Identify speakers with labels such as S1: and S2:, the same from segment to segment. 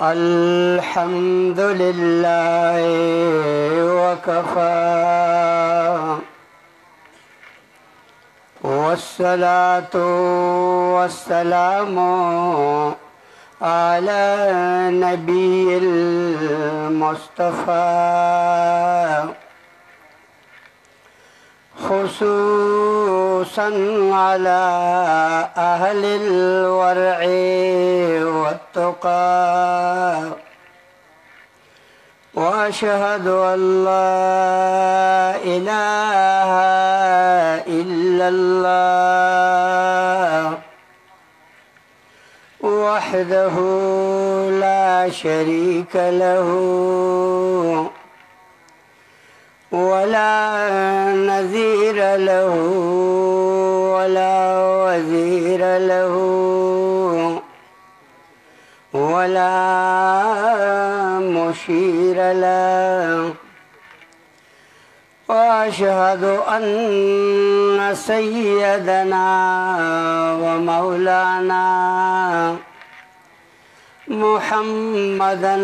S1: الحمد لله وكفى والصلاة والسلام على نبي المصطفى خصوصا على أهل الورع والتقى وأشهد أن لا إله إلا الله وحده لا شريك له ولا نذير له ولا وزير له ولا مشير له وأشهد أن سيدنا ومولانا محمدا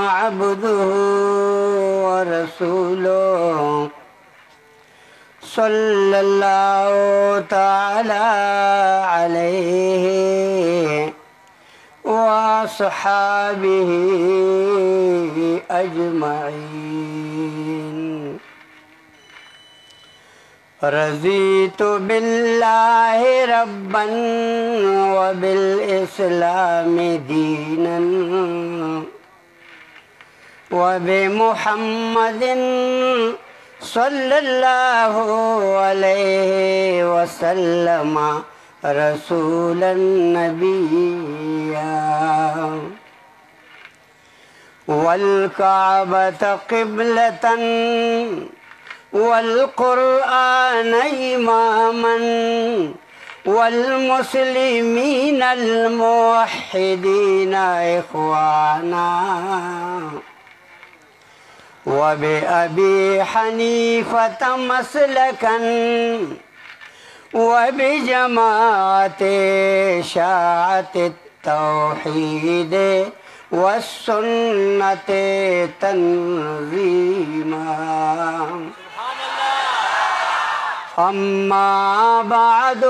S1: عبده ورسوله صلى الله تعالى عليه وأصحابه أجمعين. رضيت بالله ربا وبالإسلام دينا وبمحمد صلى الله عليه وسلم رسولا نبيا والكعبة قبلة والقرآن إماما والمسلمين الموحدين إخوانا وبأبي حنيفة مسلكا وبجماعة شاعة التوحيد والسنة تنظيما. أما بعد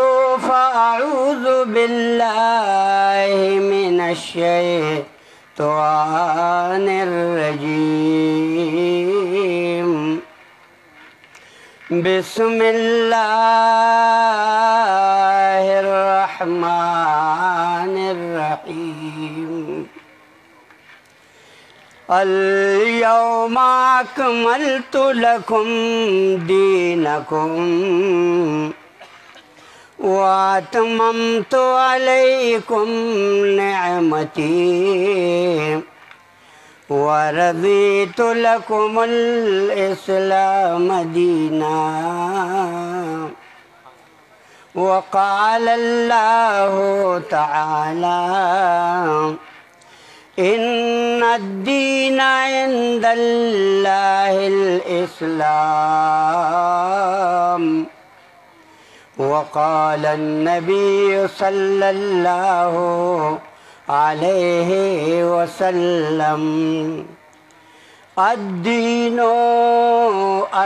S1: فأعوذ بالله من الشيطان الرجيم. بسم الله الرحمن الرحيم. اليوم أكملت لكم دينكم وأتممت عليكم نعمتي ورضيت لكم الإسلام دينا. وقال الله تعالى إن الدين عند الله الإسلام. وقال النبي صلى الله عليه وسلم الدين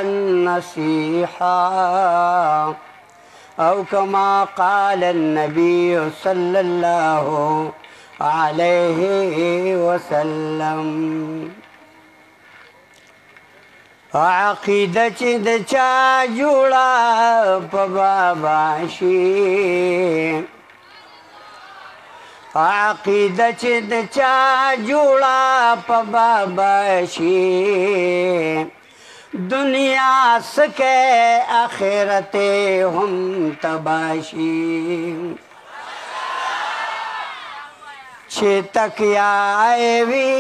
S1: النصيحة أو كما قال النبي صلى الله عليه وسلم. عقیدہ چد چا جوڑا پا باباشی عقیدہ چد چا جوڑا پا باباشی دنیا سکے آخرت ہم تباشی چھے تک آئے وی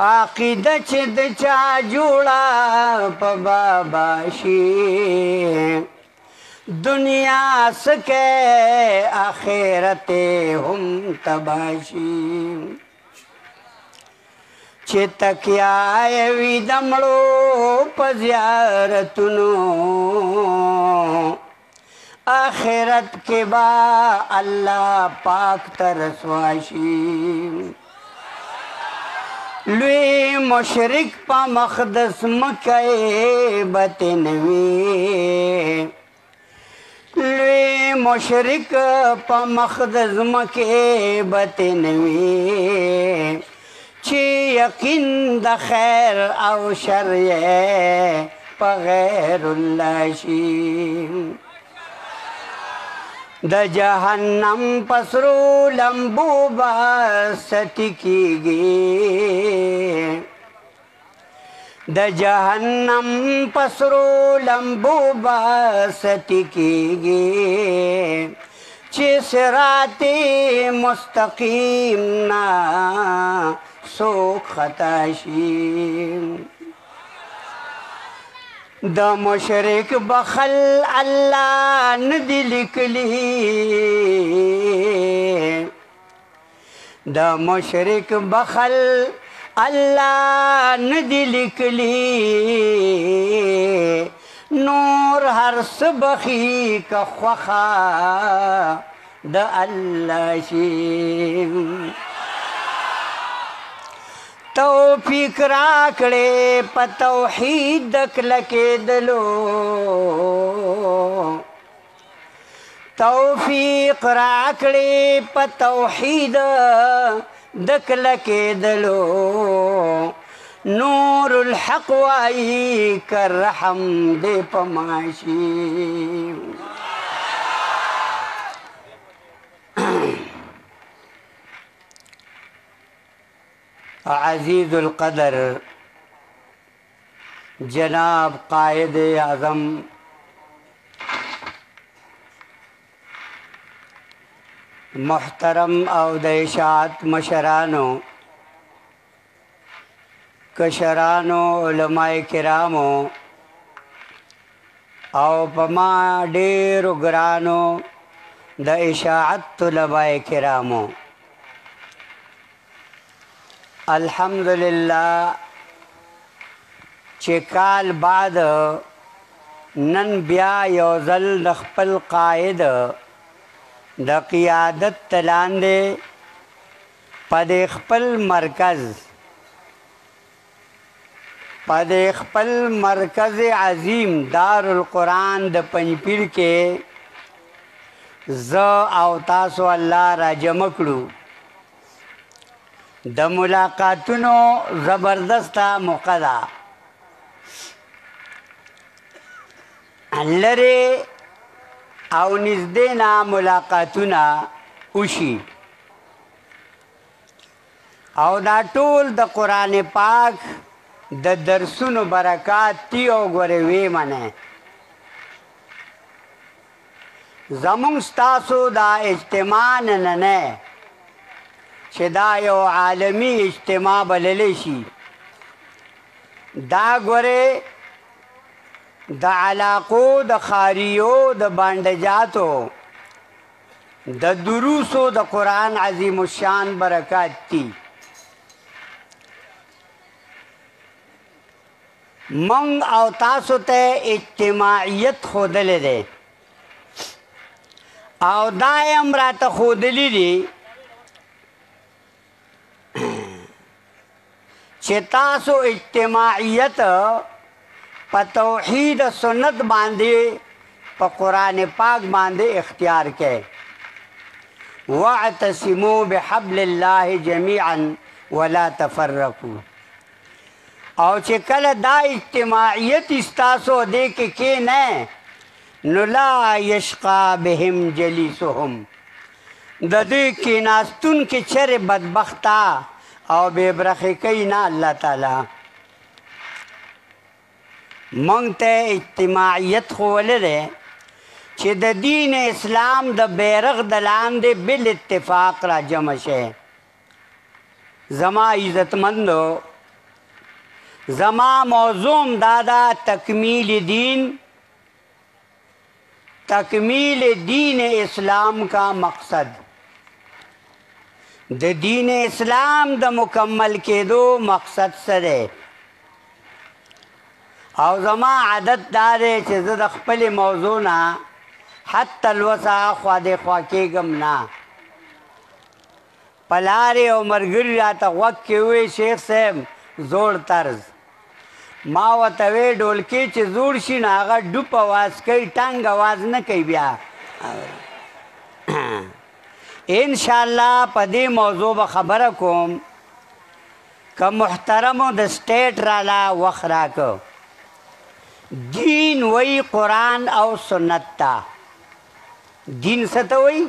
S1: عقیدہ چد چا جوڑا پا باباشی دنیا سکے آخرت ہم تباشی چھے تکیا وی دمڑو پا زیارتنو آخرت کې با الله پاک ته رسوا شي لوی مشرک په مقدس مکه بتنوي لوی مشرک په مقدس مکه بتنوي چې یقین د خیر او شر یې په غیر الله شي د جهنم پسرو لمبو باستی کیږي د جهنم پسرو لمبو باستی کیږي چې صراط مستقیم نا سوک خطا شي د مشرک بخل الله ندی لیکلی د مشرک بخل الله ندی لیکلی نور هر سبخی کا خوخا د الله شي توفیق راکړې په توحید کلکېدلو توفیق راکړې په توحید د کلکېدلو نور الحق وایي که رحم دې په ما شي عزیز القدر جناب قائد اعظم محترم او د اشاعت مشرانو کشرانو علماء کرامو او پما ډیرو ګرانو د اشاعت طلباء کرامو الحمدلله چې کال بعد نن بیا یو ځل د خپل قائد د قیادت تلاندې په د خپل مرکز په د خپل مرکز عظیم دارالقرآن د پنجپیر کې زه او تاسو الله را جمع کړو د ملاقاتونو زبردسته موقع ده لرې او نږدې نه ملاقاتونه وشي او دا ټول د قرآن پاک د درسونو برکات تی او ګورې وی منه زمونږ ستاسو دا اجتماع نه چې دا یو عالمی اجتماع بللی شي دا ګورې د علاقو د خاریو د بانډجاتو د دروسو د قرآن عظیم الشان برکات تی منگ او تاسو ته اجتماعیت خودلی دی او دا یم راته خودلی دی چې تاسو اجتماعیت په توحید سنت باندې په قرآن پاک باندې اختیار کړئ واعتصموا بحبل الله جميعا ولا تفرقوا او چې کله دا اجتماعیت استاسو دې کې کېنه نو لا یشقا بهم جلیسهم د دې کېناستون کې چرې بدبخته او بے برخی کئی نا اللہ تعالی منگتے اجتماعیت خوالے دے چھ دا دین اسلام دا بیرغ دلان دے بل اتفاق را جمع شے زما عزت مندو زما موضوع دادا تکمیل دین اسلام کا مقصد د دین اسلام د مکمل کېدو مقصد څه دی او زما عادت دا دی چې زه د خپلې موضوع نه حتی الوسع خوا دې خوا کېږم نه پلارې او ملګري راته غوږ کې ووی شیخ صاحب زوړ طرز ما ورته وی ډولکې چې زوړ شي نو هغه ډوپ اواز کوي ټنګ اواز نه کوي بیا انشاءالله په دې موضوع به خبره کوم که محترمو د سټیټ راله وخت راکړو دین وی قرآن او سنت ته دین څه ته وی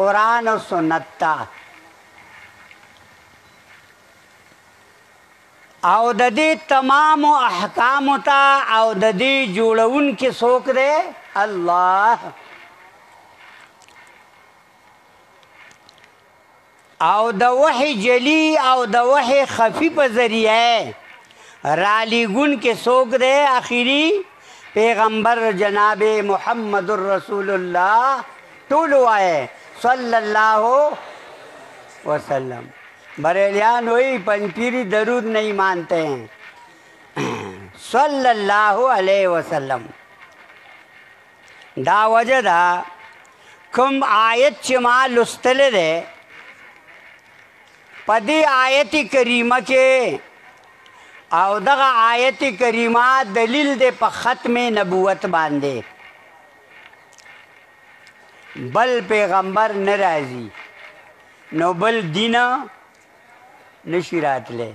S1: قرآن او سنت ته او د دې تمامو احکامو ته او د دې جوړونکي څوک دی الله او د وحی جلی او د وحی خفی په ذریعه رالیگونکي څوک دی اخیری پیغمبر جناب محمد رسول الله ټول وایي صلی الله وسلم بریلیان وہی پنپیری درود نہیں مانتے ہیں صلی اللہ علیہ وسلم دا وجہ دا کم آیت چما لستل دے پدی آیت کریمہ کے او دغا آیت کریمہ دلیل دے پا ختم نبوت باندے بل پیغمبر نرازی نو بل دین نشی راتلے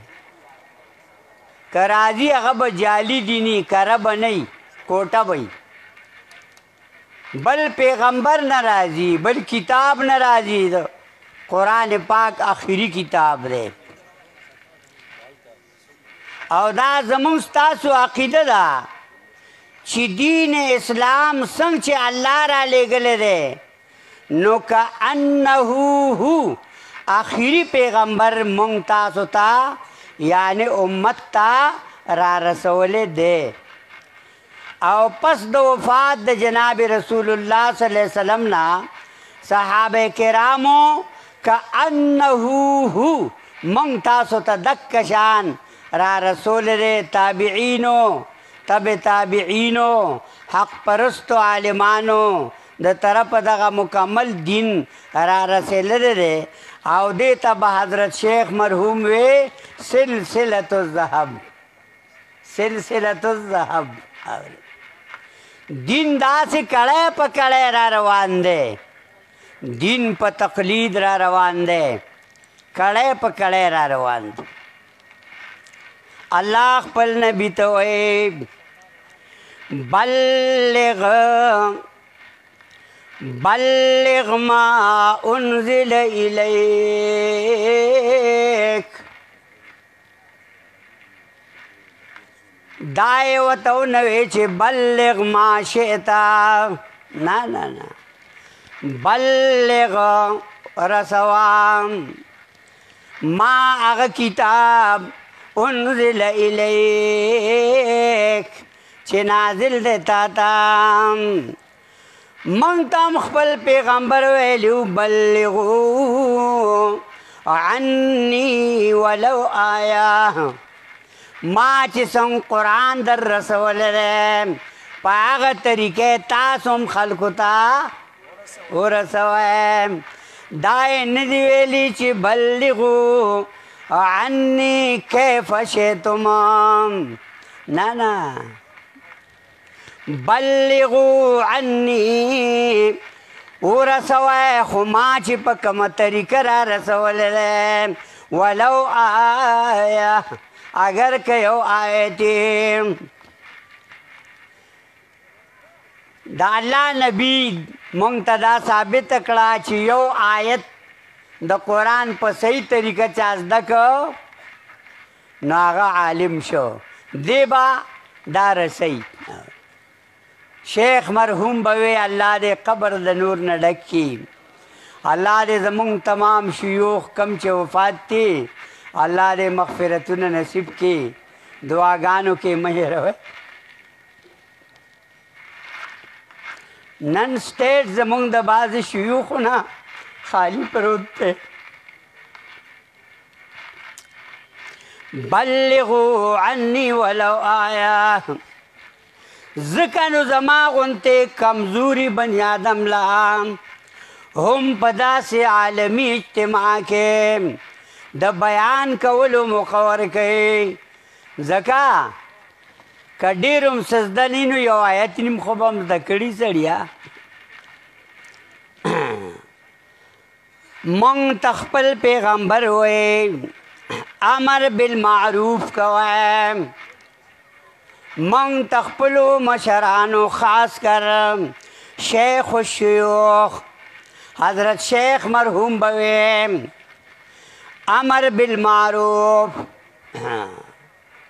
S1: کرازی اغا با جالی دینی کرا با نئی کوٹا بای بل پیغمبر نرازی بل کتاب نرازی قرآن پاک آخری کتاب دے او دا زمون ستاسو عقیده دا چی دین اسلام سنگ چی اللہ را لے گلے دے نو کا انہو ہو آخری پیغمبر مونږ تاسو ته یعنی امت ته را رسولې دی او پس د وفات د جناب رسول الله صلی الله علیه وسلم نه صحابه کرامو کأنه هو مونږ تاسو ته دک شان را رسول دی تابعینو تبع تابعینو حق پرستو عالمانو د طرف دغه مکمل دین را رسېدلی دی او دې ته به حضرت شیخ مرحوم وی سلسلة الذهب سلسلة الذهب دین داسې کړی په کړی را روان دی دین په تقلید را روان دی کړی په کړی را روان دی الله خپل نبی ته وایي بلغ ما انزل الیک دای وتو نوې چې بلغ ما شئتا نه نه نه بلغ رسوام ما هغه کتاب انزل الیک چې نازل دی تا ته من تام خپل پیغمبر ویلو بلغو عني ولو آیا ما چې څنګه قرآن در رسولم په هغه طریقې تاسو هم خلکو ته ورسوئ دا یې نه دي ویلي چې بلغو عني کیف شئتم نه نه بلغو عني ورسوئ خو ما چې په کومه طریقه را رسوللی ولو آیه اگر که یو آیت د الله نبی مونږ ته دا ثابت کړه چې یو آیت د قرآن په صحیح طریقه چا زده کړو نو هغه عالم شو دی به دا رسی شیخ مرحوم بوي الله دې قبر د نور نه ډک کړي الله دې زمونږ تمام شیوخ کم چې وفات دي الله دې مغفرتونه نصیب کړي دعاګانو کې مه هېروئ نن سټیټ زمونږ د بعضې شیوخو نه خالی پروت دی بلغوا عني ولو آیه ځکه نو زما غوندې کمزوري بني آدم لا هم په داسې عالمي اجتماع کې د بیان کولو موقع ورکوي ځکه که ډېر هم سزده نه نو یو آیت نیم خو به هم زده کړي سړیا موږ ته خپل پیغمبر وایي امر بالمعروف کوئ موږ ته خپلو مشرانو خاص کر شیخ الشیوخ حضرت شیخ مرحوم بوي امر بالمعروف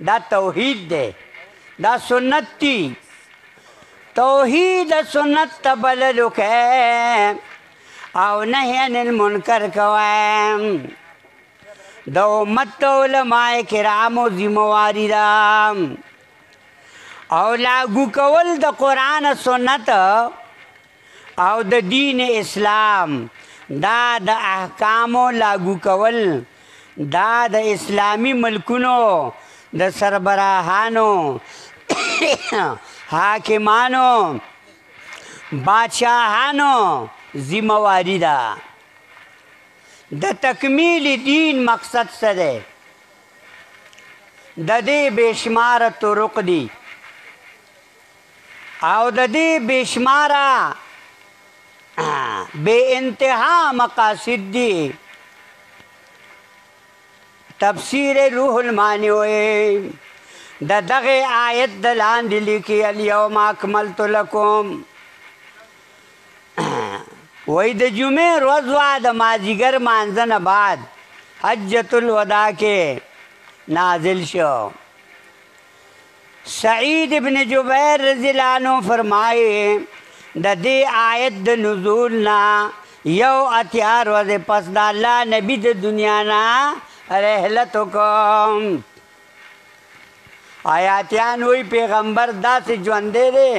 S1: دا توحید دی دا سنت دی توحید سنت ته بلل وکئ او نهی عن المنکر کوئ د امت علماء کرامو ذمواري ده او لاګو کول د قرآن سنت او د دین اسلام دا د احکامو لاګو کول دا د اسلامی ملکونو د سربراهانو حاکمانو بادشاهانو ذمواري ده د تکمیل دین مقصد څه دی د دې بېشماره طرق دي او د دې بېشماره بے انتہا مقاصد دی تفسیر روح المانی ہوئے دا دغه آیت دلان دلی کی الیوم اکملت لکم وی د جمعه روز وا د مازیګر مانځنه بعد حجۃ الوداع کې نازل شو سعید ابن جبیر رضی اللہ عنہ فرمائے د دې آیت د نزول نا یو اتیا ورځې پس د الله نبی د دنیا نه رحلت وکم آیاتیان وی پیغمبر داسې ژوندی دی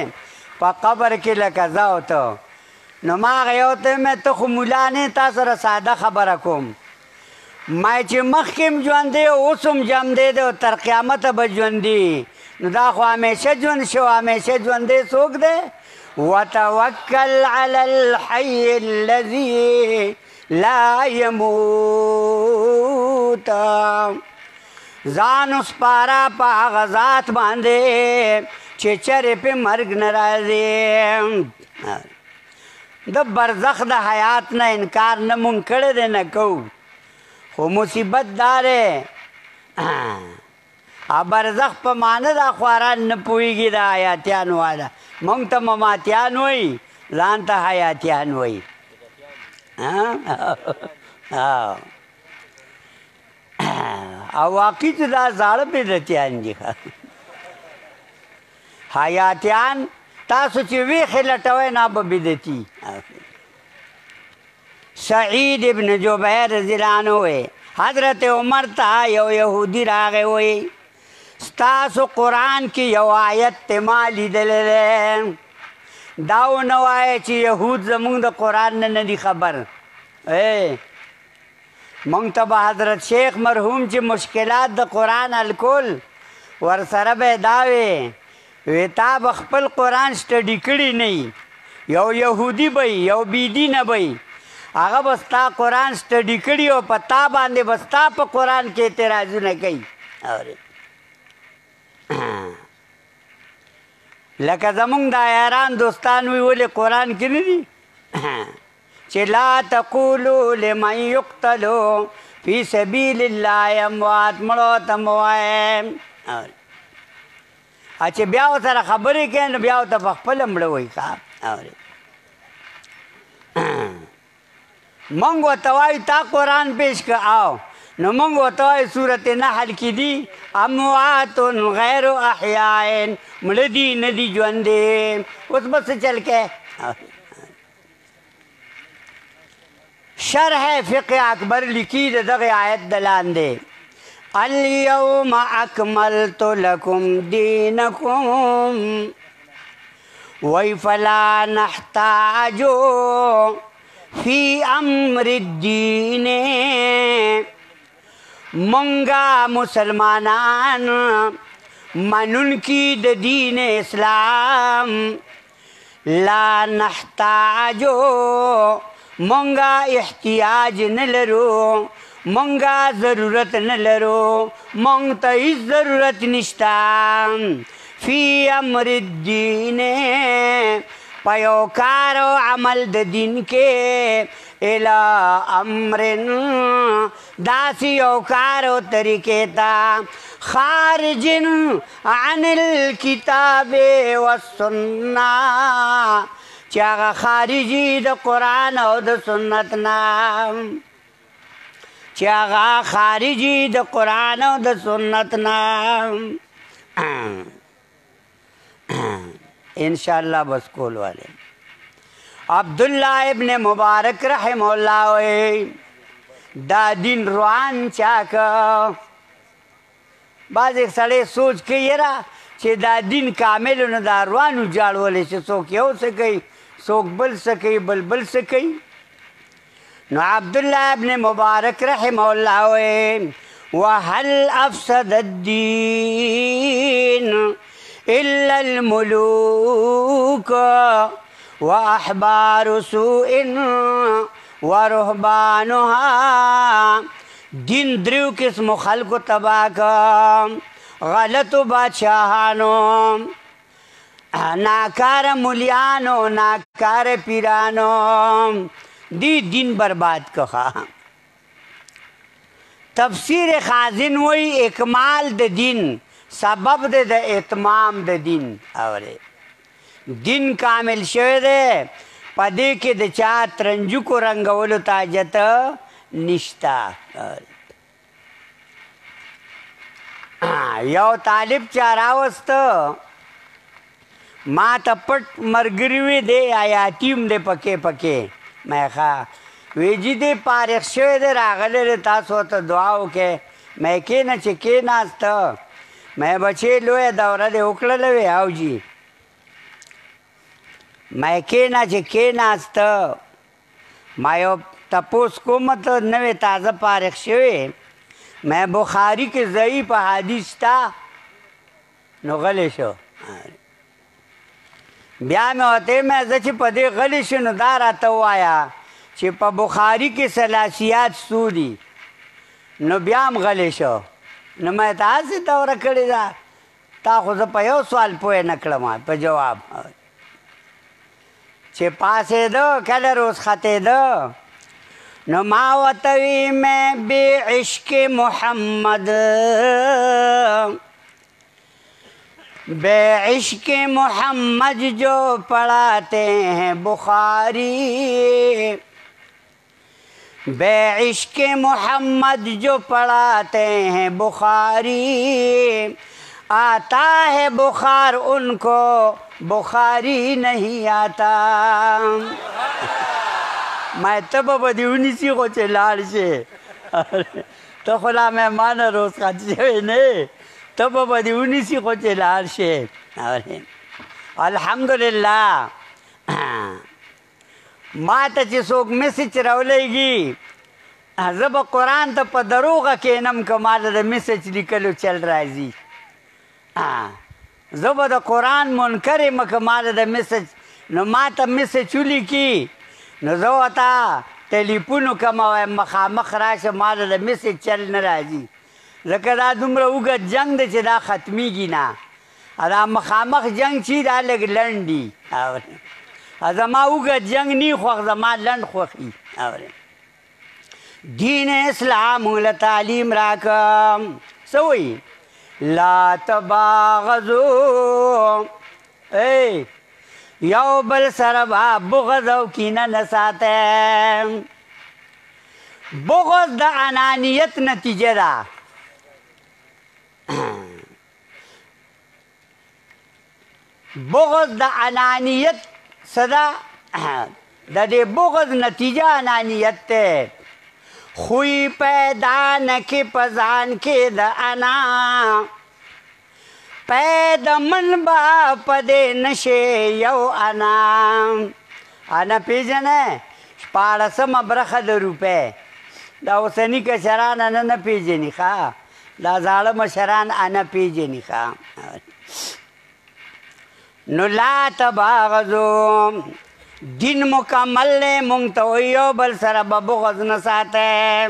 S1: په قبر کې لکه زه او ته نو ما هغه یو ته مې ته خو ملا نه تا سره ساده خبره کوم ما چې مخکې هم ژوندی اوس هم ژوندی دی او تر قیامته به ژوندي نو دا خو همیشه ژوند شو همیشه ژوندی څوک دی وتوکل علی الحی الذی لا یموت ځان سپاره په هغه ذات باندې چې چرې پې مرګ نه راځي د برزخ د حیات نه انکار نه مونږ کړی دی نه کوو خو مصیبت دا دی برزخ په معنی دا خواران نه پوهېږي د حیاتیان والا مونږ ته مماتیان وایي ځان ته حیاتیان وایي او واقعي چې دا زاړه بدعتیان دي حیاتیان تاسو چې ویښې لټوئ نه به بدعتي سعید ابن جبیر رضی الله عنه وایي حضرت عمر ته یو یهودي راغی وایي ستاسو قرآن کې یو آیت ته ما لیدلی دی دا ونه وایه چې یهود زمونږ د قرآن نه نه دي خبر مونږ ته به حضرت شیخ مرحوم چې مشکلات د قرآن حل کول ورسره به دا وی تا به خپل قرآن سټډي کړي نه یو یهودي به یو بېدینه به هغه به ستا قرآن سټډي کړي او په تا باندې به ستا په قرآن کې اعتراضونه کوي لکه زمونږ د عیاران دوستان وی ولې قرآن کې نه دي چې لا تقولو لمن یقتلو فی سبیل الله اموات مړو ته مه وایئ چې بیا ورسره خبرې کوې نو بیا ورته په خپله مړه وایي مونږ ورته وایو تا قرآن پیش که او نو مونږ ورته وایو صورت نحل کې دي اموات غیر احیاء مړه دي نه دي ژوندې اوس به څه چل کې شرح فقه اکبر لکی د دغه آیت د لاندې الیوم اکملت لکم دینکم وی فلا نحتاجو فی امر الدین منگا مسلمانان منن کی د دین اسلام لا نحتاجو مونگا احتیاج نلرو مونگا ضرورت نلرو مونگ تا اس ضرورت نشتا فی امر الدین پیوکار و عمل د دین کے الى امرن داسی اوکار و طریقے تا خارجن عن الكتاب والسنہ چاگا خارجی د قرآن او د سنت نام چاگا خارجی د قرآن او د سنت نام انشاءاللہ بس کول والے عبداللہ ابن مبارک رحمہ اللہ دا دین روان چاکا بعض ایک سڑے سوچ کے یرا چې دا دین کامل نه دا روانو جاړولی چې څوک یو څه کوي څوک بل څه کوي بل څه کوي نو عبداللہ ابن مبارک رحمہ اللہ وهل افسد الدین الا الملوک واحبار سوء ورهبانها دین دریو قسم خلق تباہ کا غلط بادشاہانو ناکار مولیانو ناکار پیرانو دی دین برباد کخا تفسیر خازن وی اکمال د دین سبب د اتمام د دین اوره دین کامل شوه ده پدې کې د چا ترنجو کو رنگولو تاجت نشتا یو طالب چا راوست ما ته پټ مرګري وی دی آیاتیم دی پکې مې ښه ویجی دی فارغ شوی دی راغلی تاسو ته دعا وکړئ مې کېنه چې کېناسته مې بچې لویه دوره دې وکړله وی او جي مې کېنه چې کېناسته ما یو تپوس کوم ته نوې تازه فارغ شوی میں بخاری کے ضعیف حدیث تا نو غلی شو بیا میں ہوتے میں زچ پدے غلی شو نو دا راته وایا چې په بخاری کې سلاسیات سودی نو بیا هم غلی شو نو مې تاسې دوره کړې ده تا خو زه په یو سوال پوه نه کړم په جواب چې پاسېده کله روز ختېده نو ما وتوی میں بے عشق محمد بے عشق محمد جو پڑھاتے ہیں بخاری بے عشق محمد جو پڑھاتے ہیں بخاری آتا ہے بخار ان کو بخاری نہیں آتا میں تب بدی ونیسی خو چې لاړ شي ته خو لا مهمانه روز خط شوی نه تب بدی ونیسی خو چې لاړ شي الحمدلله ما ته چې څوک میسج راولېږي زه به قرآن ته په دروغه کښېنم که ماته د میسج لیکلو چل راځي زه به د قرآن منکر یم که ماته د میسج نو ما ته میسج ولیکي نو زه ورته ټلیفون وکړم وایم مخامخ راشه ما ته د میسج چل نه راځي ځکه دا دومره اوږد جنګ دی چې دا ختمیږي نه دا مخامخ جنګ چې دا لږ لنډ دي زما اوږد جنګ نه خوښ زما لنډ خوښي دین اسلام له تعلیم راکم څه وایي لا تباغضو یو بل سره به بغض او کینه نه ساته بغض د انانیت نتیجه ده بغض د انانیت صدا د دې بغض نتیجه انانیت ته خوی پیدا نکی پزان کې د انا پیدا من با پدې نشه یو انا پیژنه شپاړسمه برخه د روپۍ دا اوسني کشران نه پیژني ښه دا زاړه مشران انا پیژني ښه. نو لا تباغضو دین مکمل دی مونږ ته وایي یو بل سره به بغض نه ساتئ.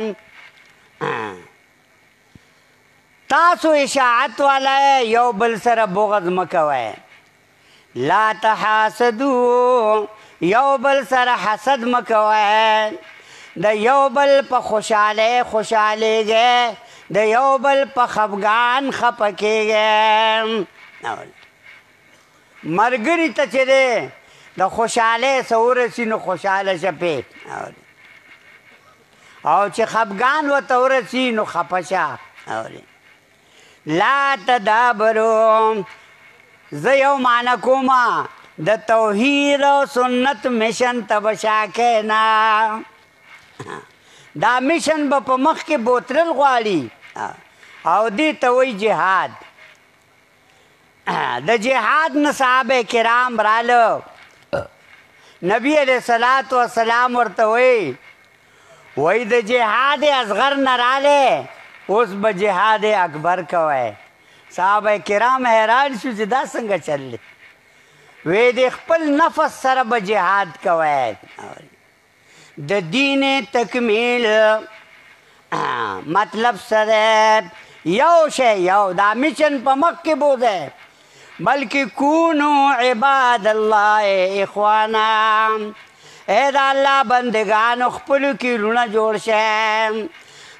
S1: تاسو اشاعت والا یو بل سره بغض مه کوئ. لا تحاسدو یو بل سره حسد مه کوئ. د یو بل په خوشحالی خوشحالیږئ، د یو بل په خفګان خفه کیږئ. ملګري ته چې دی د خوشحالۍ څه ورسي نو خوشحاله شه پې، او چې خفګان ورته ورسي نو خفه شه. لا تدابرو زه یو معنی کومه د توحید او سنت میشن ته به شا کښېنه. دا میشن به په مخ کې بوتلل غواړي او دې ته وایي جهاد. د جهاد نه صحابه کرام راله، نبی علیہ الصلوۃ والسلام ورته وایي د جهاد اصغر نه راله اوس به جهاد اکبر کوئ. صحابه کرام حیران شو چې دا څنګه چل، وی د خپل نفس سره به جهاد کوئ. د دین تکمیل مطلب سره یو شی یو دا میشن په مخ کې بوځئ، بلکې کونو عباد الله اخوانا. اے دا الله بندگانو خپلو کې رونه جوړ شئ.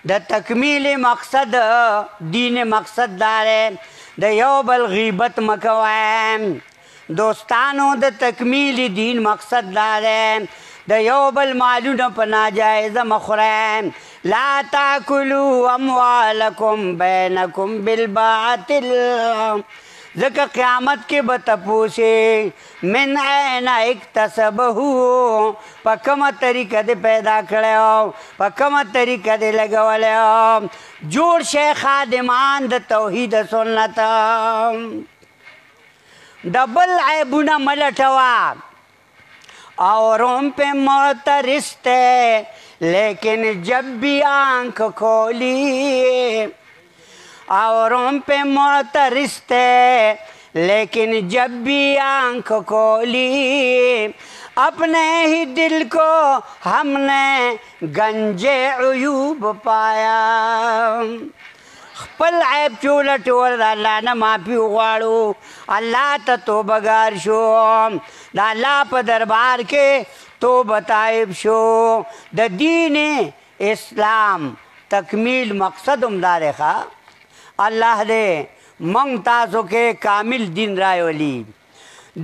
S1: د تکمیل مقصد دین مقصد دا دی د یو بل غیبت مه کوئ. دوستانو د تکمیل دین مقصد دا دی د یو بل مالونه په ناجایزه مه خورئ. لا تاکلوا اموالکم بینکم بالباطل، ځکه قیامت کې به تپوسي من عین اکتسبه، په کومه طریقه دې پیدا کړی او په کومه طریقه دې لګولی. جوړ شئ خادمان د توحید سنت، د بل عیبونه مه لټوه. औरों पे मोतरिस्त है लेकिन जब भी आंख खोली, औरों पे मोतरिस्त है लेकिन जब भी आंख खोली, अपने ही दिल को हमने गंजे अयूब पाया. خپل عیب چې ولټول د الله نه معافي وغواړو، الله ته توبهګار شو، د الله په دربار کې توبه تایب شو. د دین اسلام تکمیل مقصد هم دا دی ښه. الله دې موږ تاسو کې کامل دین راولي.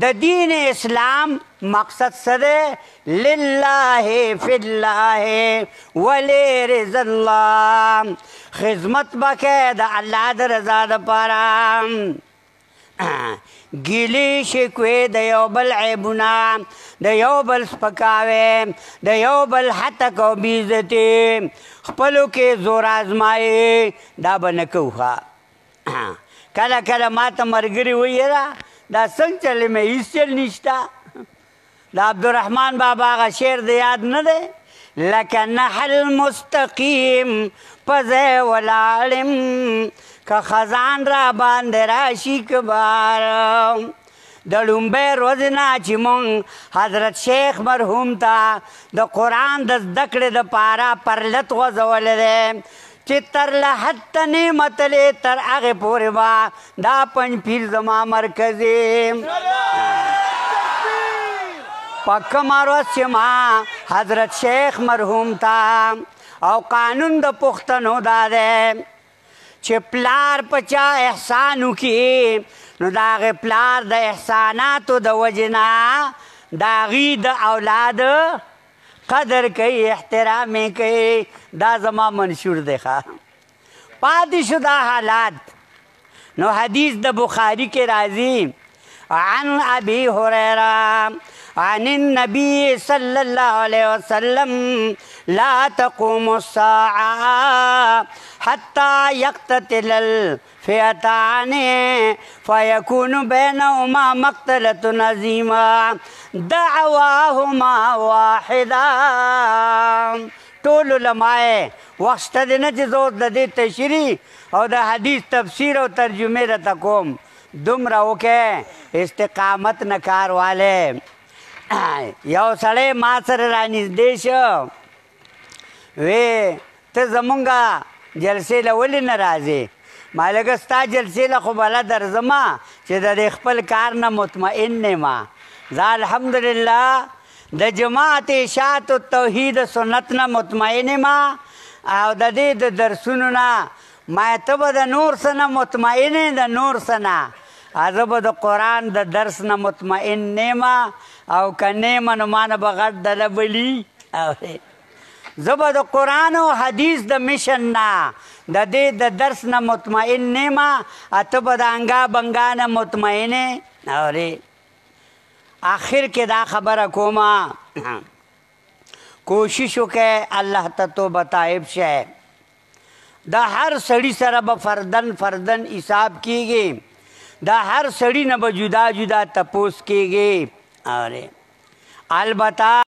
S1: د دین اسلام مقصد څه دی؟ لله فی الله ولرضا الله، خدمت بکې د الله د رضا دپاره. ګیلې شکوې د یو بل عیبونه، د یو بل سپکاوی، د یو بل حتک او بېعزتي، خپلو کې زور آزمایي، دا به نه کوو ښه. کله کله ما ته ملګري وایي یاره دا څنګه چلې مې هېڅ چل نشته. د عبدالرحمن بابا هغه شعر د یاد نه دی؟ لکه نحل مستقیم په ځای ولاړم، که خزان را باندې راشي که بار. د لومبۍ ورځې نه چې مونږ حضرت شیخ مرحوم ته د قرآن د زده کړې دپاره پرلت غځولی دی چې تر لحد ته نعمتلې تر هغې پورې به دا پنج پیر زما مرکزي. په کومه ورځ چې ما حضرت شیخ مرحوم ته، او قانون د پښتنو دا دی چې پلار په چا احسان وکړي نو د هغې پلار د احساناتو د وجې نه د هغې د اولاد قدر کوي، احترام یې کوي. دا زما منشور دی ښه. پاتې شو دا حالات. نو حدیث د بخاري کې راځي عن ابي هريره عن النبي صلى الله عليه وسلم لا تقوم الساعة حتى يقتتل الفئتان فيكون بينهما مقتلة عظيمة دعواهما واحدة. ټول علماء وخت شته دی نه چې زه اوس د دې تشریح او د حدیث تفسیر او ترجمې راته کوم دومره وکې استقامت نه کار والی یو سړی ما سره رانږدې شو وی ته زمونږ جلسې له ولې نه راځې ما لږه ستا جلسې له خو بله درځمه چې د دې خپل کار نه مطمئن نیم زه الحمدلله د جماعت اشاعت التوحید سنت نه مطمئن یم او د دې د درسونو نه ما ته به د نور څه نه مطمئن یې د نور څه نه زه به د قرآن د درس نه مطمئن نیم او که نیمه نو ما نه به غټ ډله بلي زه به د قرآن او حدیث د مشن نه د دې د درس نه مطمئن نیم ته به د انګا بنګا نه مطمئن یې آخر کې دا خبره کومه کوشش وکړئ الله ته توبه طایب شئ د هر سړي سره به فردن حساب کیږي د هر سړي نه به جدا جدا تپوس کیږي البته